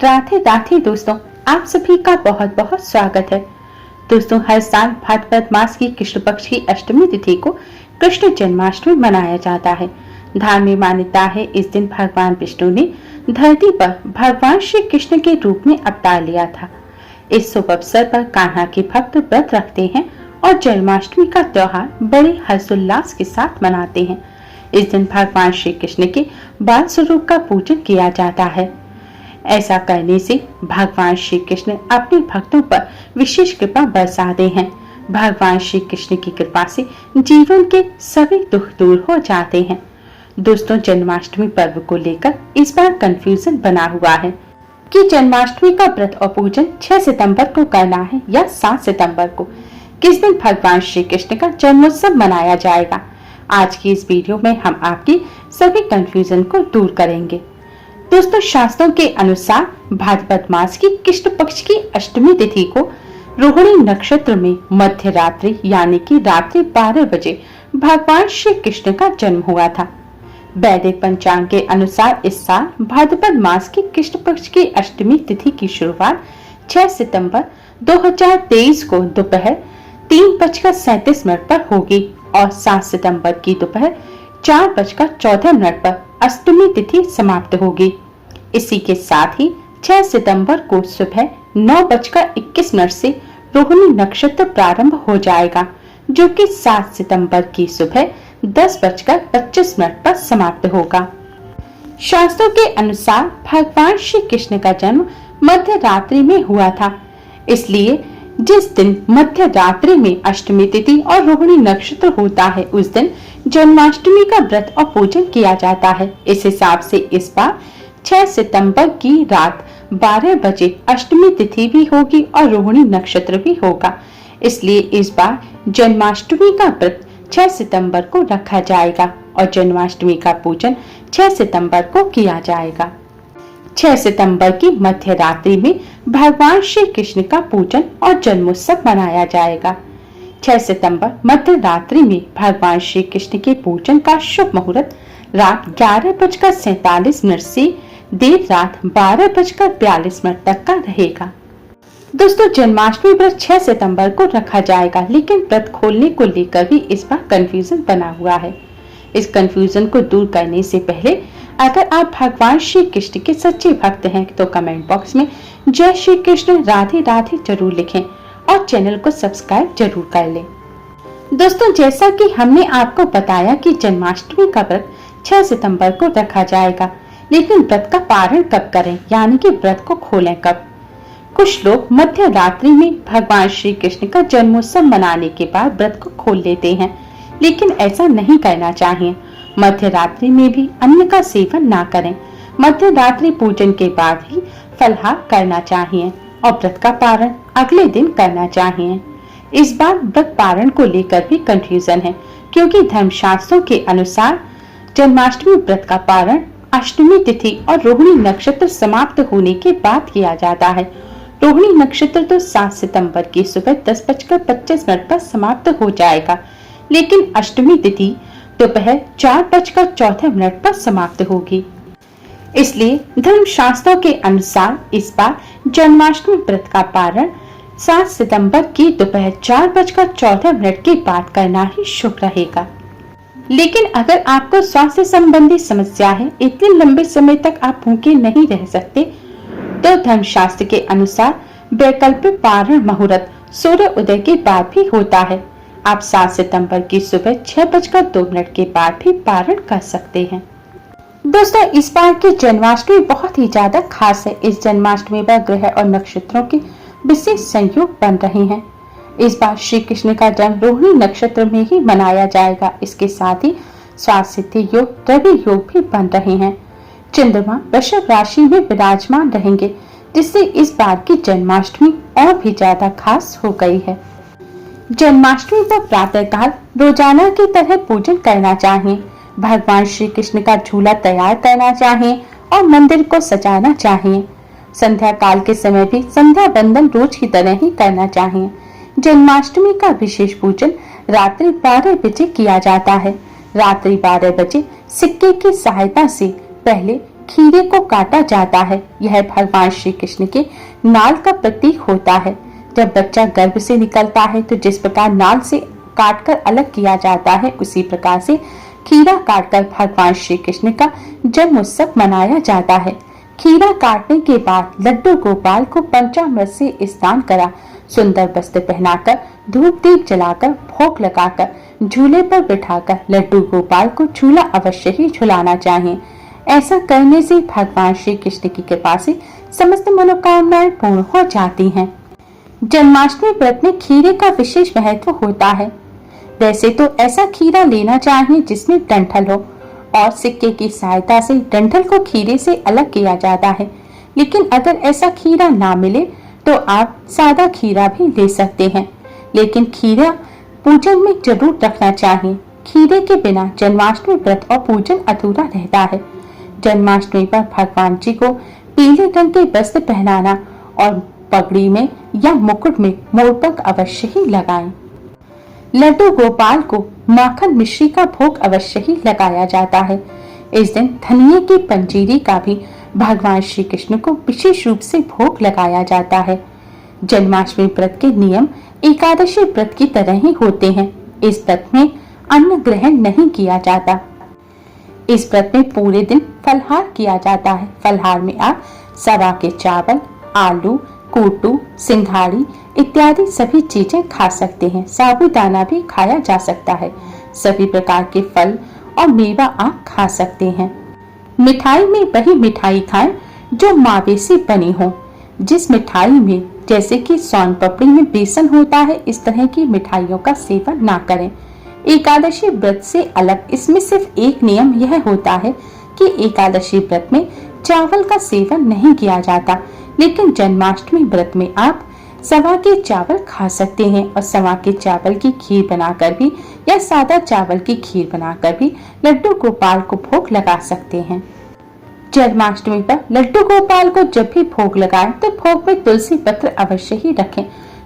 राधे राधे दोस्तों, आप सभी का बहुत बहुत स्वागत है। दोस्तों, हर साल भाद्रपद मास की कृष्ण पक्ष की अष्टमी तिथि को कृष्ण जन्माष्टमी मनाया जाता है। धार्मिक मान्यता है इस दिन भगवान विष्णु ने धरती पर भगवान श्री कृष्ण के रूप में अवतार लिया था। इस शुभ अवसर पर कान्हा के भक्त व्रत रखते हैं और जन्माष्टमी का त्योहार बड़े हर्षोल्लास के साथ मनाते हैं। इस दिन भगवान श्री कृष्ण के बाल स्वरूप का पूजन किया जाता है। ऐसा करने से भगवान श्री कृष्ण अपने भक्तों पर विशेष कृपा बरसाते हैं। भगवान श्री कृष्ण की कृपा से जीवन के सभी दुख दूर हो जाते हैं। दोस्तों, जन्माष्टमी पर्व को लेकर इस बार कंफ्यूजन बना हुआ है कि जन्माष्टमी का व्रत और पूजन 6 सितंबर को करना है या 7 सितंबर को। किस दिन भगवान श्री कृष्ण का जन्मोत्सव मनाया जाएगा। आज की इस वीडियो में हम आपकी सभी कंफ्यूजन को दूर करेंगे। दोस्तों, शास्त्रों के अनुसार भाद्रपद मास की कृष्ण पक्ष की अष्टमी तिथि को रोहिणी नक्षत्र में मध्य रात्रि यानी कि रात्रि 12 बजे भगवान श्री कृष्ण का जन्म हुआ था। वैदिक पंचांग के अनुसार इस साल भाद्रपद मास की कृष्ण पक्ष की अष्टमी तिथि की शुरुआत 6 सितंबर 2023 को दोपहर 3:37 पर होगी और 7 सितंबर की दोपहर 4:14 पर अष्टमी तिथि समाप्त होगी। इसी के साथ ही 6 सितंबर को सुबह 9:21 से रोहिणी नक्षत्र प्रारंभ हो जाएगा, जो कि 7 सितंबर की सुबह 10:25 पर समाप्त होगा। शास्त्रों के अनुसार भगवान श्री कृष्ण का जन्म मध्य रात्रि में हुआ था, इसलिए जिस दिन मध्य रात्रि में अष्टमी तिथि और रोहिणी नक्षत्र होता है उस दिन जन्माष्टमी का व्रत और पूजन किया जाता है। इस हिसाब से इस बार 6 सितंबर की रात 12 बजे अष्टमी तिथि भी होगी और रोहिणी नक्षत्र भी होगा, इसलिए इस बार जन्माष्टमी का व्रत 6 सितंबर को रखा जाएगा और जन्माष्टमी का पूजन 6 सितंबर को किया जाएगा। 6 सितंबर की मध्य रात्रि में भगवान श्री कृष्ण का पूजन और जन्मोत्सव मनाया जाएगा। 6 सितंबर मध्य रात्रि में भगवान श्री कृष्ण के पूजन का शुभ मुहूर्त रात 11:47 से देर रात 12:42 तक का रहेगा। दोस्तों, जन्माष्टमी व्रत 6 सितंबर को रखा जाएगा, लेकिन व्रत खोलने को लेकर भी इस बार कंफ्यूजन बना हुआ है। इस कंफ्यूजन को दूर करने से पहले अगर आप भगवान श्री कृष्ण के सच्चे भक्त हैं तो कमेंट बॉक्स में जय श्री कृष्ण राधे राधे जरूर लिखें और चैनल को सब्सक्राइब जरूर कर लें। दोस्तों, जैसा कि हमने आपको बताया कि जन्माष्टमी का व्रत 6 सितंबर को रखा जाएगा, लेकिन व्रत का पारण कब करें, यानी कि व्रत को खोलें कब। कुछ लोग मध्य रात्रि में भगवान श्री कृष्ण का जन्मोत्सव मनाने के बाद व्रत को खोल लेते हैं, लेकिन ऐसा नहीं करना चाहिए। मध्य रात्रि में भी अन्न का सेवन ना करें। मध्य रात्रि पूजन के बाद ही फलाहार करना चाहिए और व्रत का पारण अगले दिन करना चाहिए। इस बार व्रत पारण को लेकर भी कंफ्यूजन है, क्योंकि धर्मशास्त्रों के अनुसार जन्माष्टमी व्रत का पारण अष्टमी तिथि और रोहिणी नक्षत्र समाप्त होने के बाद किया जाता है। रोहिणी नक्षत्र तो 7 सितंबर की सुबह 10:25 पर समाप्त हो जाएगा, लेकिन अष्टमी तिथि दोपहर 4:14 पर समाप्त होगी। इसलिए धर्मशास्त्रों के अनुसार इस बार जन्माष्टमी व्रत का पारण 7 सितंबर की दोपहर 4:14 के बाद करना ही शुभ रहेगा। लेकिन अगर आपको स्वास्थ्य संबंधी समस्या है, इतने लंबे समय तक आप भूखे नहीं रह सकते, तो धर्मशास्त्र के अनुसार वैकल्पिक पारण मुहूर्त सूर्य उदय के बाद भी होता है। आप 7 सितंबर की सुबह 6:02 के बाद भी पारण कर सकते हैं। दोस्तों, इस बार की जन्माष्टमी बहुत ही ज्यादा खास है। इस जन्माष्टमी पर ग्रह और नक्षत्रों के विशेष संयोग बन रहे हैं। इस बार श्री कृष्ण का जन्म रोहिणी नक्षत्र में ही मनाया जाएगा। इसके साथ ही स्वास्थ्य सिद्धि योग, रवि योग भी बन रहे हैं। चंद्रमा वृषभ राशि में विराजमान रहेंगे, जिससे इस बार की जन्माष्टमी और भी ज्यादा खास हो गई है। जन्माष्टमी पर प्रातःकाल रोजाना की तरह पूजन करना चाहिए। भगवान श्री कृष्ण का झूला तैयार करना चाहिए और मंदिर को सजाना चाहिए। संध्या काल के समय भी संध्या बंदन रोज की तरह ही करना चाहिए। जन्माष्टमी का विशेष पूजन रात्रि 12 बजे किया जाता है। रात्रि 12 बजे सिक्के की सहायता से पहले खीरे को काटा जाता है। यह भगवान श्री कृष्ण के नाल का प्रतीक होता है। जब बच्चा गर्भ से निकलता है तो जिस प्रकार नाल से काटकर अलग किया जाता है, उसी प्रकार से खीरा काटकर भगवान श्री कृष्ण का जन्म उत्सव मनाया जाता है। खीरा काटने के बाद लड्डू गोपाल को पंचामृत से स्नान करा, सुंदर वस्त्र पहनाकर, धूप दीप जलाकर, भोग लगाकर, झूले पर बिठाकर लड्डू गोपाल को झूला अवश्य ही झुलाना चाहिए। ऐसा करने से भगवान श्री कृष्ण की कृपा से समस्त मनोकामनाएं पूर्ण हो जाती हैं। जन्माष्टमी व्रत में खीरे का विशेष महत्व होता है। वैसे तो ऐसा खीरा लेना चाहिए जिसमें डंठल हो और सिक्के की सहायता से डंठल को खीरे से अलग किया जाता है। लेकिन अगर ऐसा खीरा ना मिले तो आप सादा खीरा भी ले सकते हैं, लेकिन खीरा पूजन में जरूर रखना चाहिए। खीरे के बिना जन्माष्टमी व्रत और पूजन अधूरा रहता है। जन्माष्टमी पर भगवान जी को पीले रंग के वस्त्र पहनाना और पगड़ी में या मुकुट में मोरपंख अवश्य ही लगाएं। लड्डू गोपाल को माखन मिश्री का भोग अवश्य ही लगाया जाता है। इस दिन धनिये की पंजीरी का भी भगवान श्री कृष्ण को विशेष रूप से भोग लगाया जाता है। जन्माष्टमी व्रत के नियम एकादशी व्रत की तरह ही होते हैं। इस व्रत में अन्न ग्रहण नहीं किया जाता। इस व्रत में पूरे दिन फलहार किया जाता है। फलहार में आप सवा के चावल, आलू, कोटू, सिंघाड़ी इत्यादि सभी चीजें खा सकते हैं। साबूदाना भी खाया जा सकता है। सभी प्रकार के फल और मेवा आप खा सकते हैं। मिठाई में वही मिठाई खाएं जो मावे से बनी हो। जिस मिठाई में जैसे कि सोन पापड़ी में बेसन होता है, इस तरह की मिठाइयों का सेवन ना करें। एकादशी व्रत से अलग इसमें सिर्फ एक नियम यह होता है कि एकादशी व्रत में चावल का सेवन नहीं किया जाता, लेकिन जन्माष्टमी व्रत में आप सवा के चावल खा सकते हैं और सवा के चावल की खीर बनाकर भी या सादा चावल की खीर बनाकर भी लड्डू गोपाल को भोग लगा सकते हैं। जन्माष्टमी पर लड्डू गोपाल को जब भी भोग लगाएं तो भोग में तुलसी पत्र अवश्य ही रखें,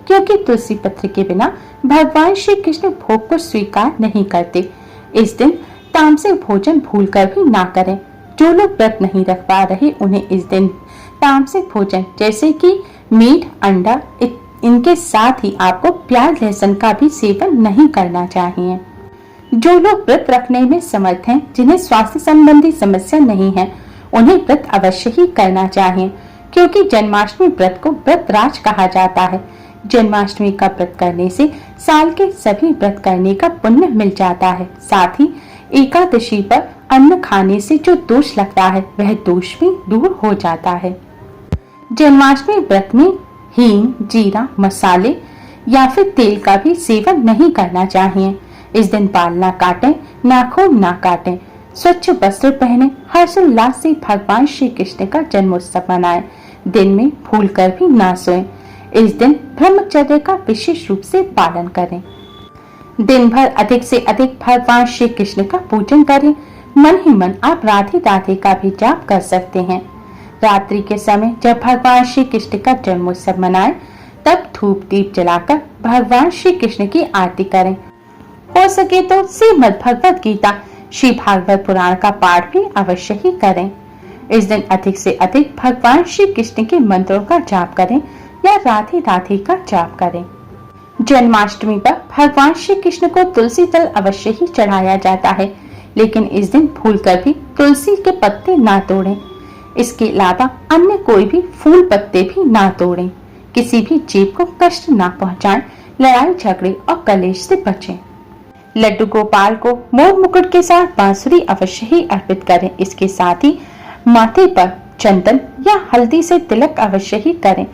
क्योंकि तुलसी पत्र के बिना भगवान श्री कृष्ण भोग को स्वीकार नहीं करते। इस दिन तामसिक भोजन भूलकर भी ना करें। जो लोग व्रत नहीं रख पा रहे उन्हें इस दिन तामसिक भोजन जैसे कि मीट, अंडा इनके साथ ही आपको प्याज लहसुन का भी सेवन नहीं करना चाहिए। जो लोग व्रत रखने में समर्थ हैं, जिन्हें स्वास्थ्य संबंधी समस्या नहीं है, उन्हें व्रत अवश्य ही करना चाहिए, क्योंकि जन्माष्टमी व्रत को व्रत राज कहा जाता है। जन्माष्टमी का व्रत करने से साल के सभी व्रत करने का पुण्य मिल जाता है। साथ ही एकादशी पर अन्न खाने से जो दोष लगता है वह दोष भी दूर हो जाता है। जन्माष्टमी व्रत में हींग, जीरा, मसाले या फिर तेल का भी सेवन नहीं करना चाहिए। इस दिन बाल ना काटें, नाखून ना काटें, स्वच्छ वस्त्र पहने, हर्षोल्लास से भगवान श्री कृष्ण का जन्मोत्सव मनाएं। दिन में भूलकर भी ना सोएं। इस दिन ब्रह्मचर्य का विशेष रूप से पालन करें। दिन भर अधिक से अधिक भगवान श्री कृष्ण का पूजन करें। मन ही मन आप राधे राधे का भी जाप कर सकते हैं। रात्रि के समय जब भगवान श्री कृष्ण का जन्मोत्सव मनाएं, तब धूप दीप जलाकर भगवान श्री कृष्ण की आरती करें। हो सके तो श्रीमद् भगवत गीता, श्री भागवत पुराण का पाठ भी अवश्य ही करें। इस दिन अधिक से अधिक भगवान श्री कृष्ण के मंत्रों का जाप करें या राधे राधे का जाप करें। जन्माष्टमी पर भगवान श्री कृष्ण को तुलसी दल अवश्य ही चढ़ाया जाता है, लेकिन इस दिन भूलकर भी तुलसी के पत्ते ना तोड़ें। इसके अलावा अन्य कोई भी फूल पत्ते भी ना तोड़ें। किसी भी जीव को कष्ट ना पहुंचाएं। लड़ाई झगड़े और कलेश से बचें। लड्डू गोपाल को मोर मुकुट के साथ बांसुरी अवश्य ही अर्पित करें। इसके साथ ही माथे पर चंदन या हल्दी से तिलक अवश्य ही करें।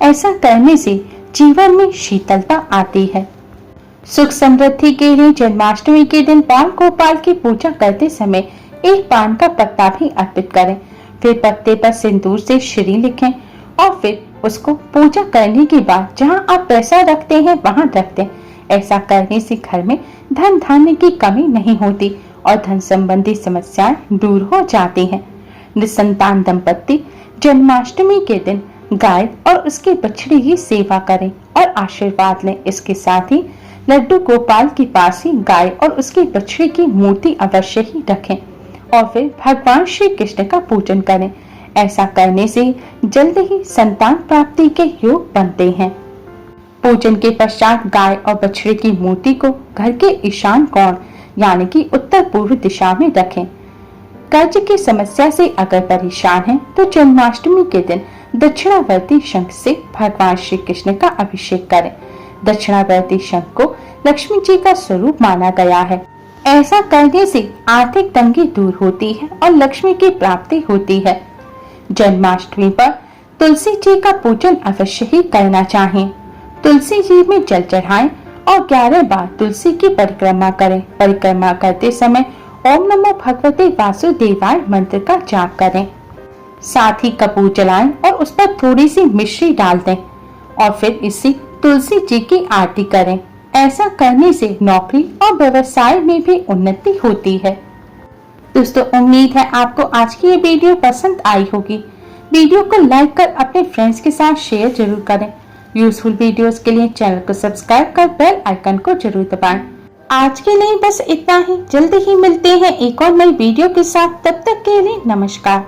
ऐसा करने से जीवन में शीतलता आती है। सुख समृद्धि के लिए जन्माष्टमी के दिन बाल गोपाल की पूजा करते समय एक पान का पत्ता भी अर्पित करें। फिर पत्ते पर सिंदूर से श्री लिखें और फिर उसको पूजा करने के बाद जहां आप पैसा रखते हैं वहां रख दें। ऐसा करने से घर में धन धान्य की कमी नहीं होती और धन संबंधी समस्याएं दूर हो जाती हैं। निसंतान दंपत्ति जन्माष्टमी के दिन गाय और उसके बछड़े की सेवा करें और आशीर्वाद लें। इसके साथ ही लड्डू गोपाल के पास ही गाय और उसके बछड़े की मूर्ति अवश्य ही रखें और फिर भगवान श्री कृष्ण का पूजन करें। ऐसा करने से जल्द ही संतान प्राप्ति के योग बनते हैं। पूजन के पश्चात गाय और बछड़े की मूर्ति को घर के ईशान कोण यानी कि उत्तर पूर्व दिशा में रखें। कर्ज की समस्या से अगर परेशान हैं तो जन्माष्टमी के दिन दक्षिणावर्ती शंख से भगवान श्री कृष्ण का अभिषेक करें। दक्षिणावर्ती शंख को लक्ष्मी जी का स्वरूप माना गया है। ऐसा करने से आर्थिक तंगी दूर होती है और लक्ष्मी की प्राप्ति होती है। जन्माष्टमी पर तुलसी जी का पूजन अवश्य ही करना चाहिए। तुलसी जी में जल चढ़ाएं और 11 बार तुलसी की परिक्रमा करें। परिक्रमा करते समय ओम नमो भगवते वासुदेवाय मंत्र का जाप करें। साथ ही कपूर जलाएं और उस पर थोड़ी सी मिश्री डाल दें और फिर इससे तुलसी जी की आरती करें। ऐसा करने से नौकरी और व्यवसाय में भी उन्नति होती है। दोस्तों, उम्मीद है आपको आज की ये वीडियो पसंद आई होगी। वीडियो को लाइक कर अपने फ्रेंड्स के साथ शेयर जरूर करें। यूजफुल वीडियोस के लिए चैनल को सब्सक्राइब कर बेल आइकन को जरूर दबाएं। आज के लिए बस इतना ही। जल्दी ही मिलते हैं एक और नई वीडियो के साथ। तब तक के लिए नमस्कार।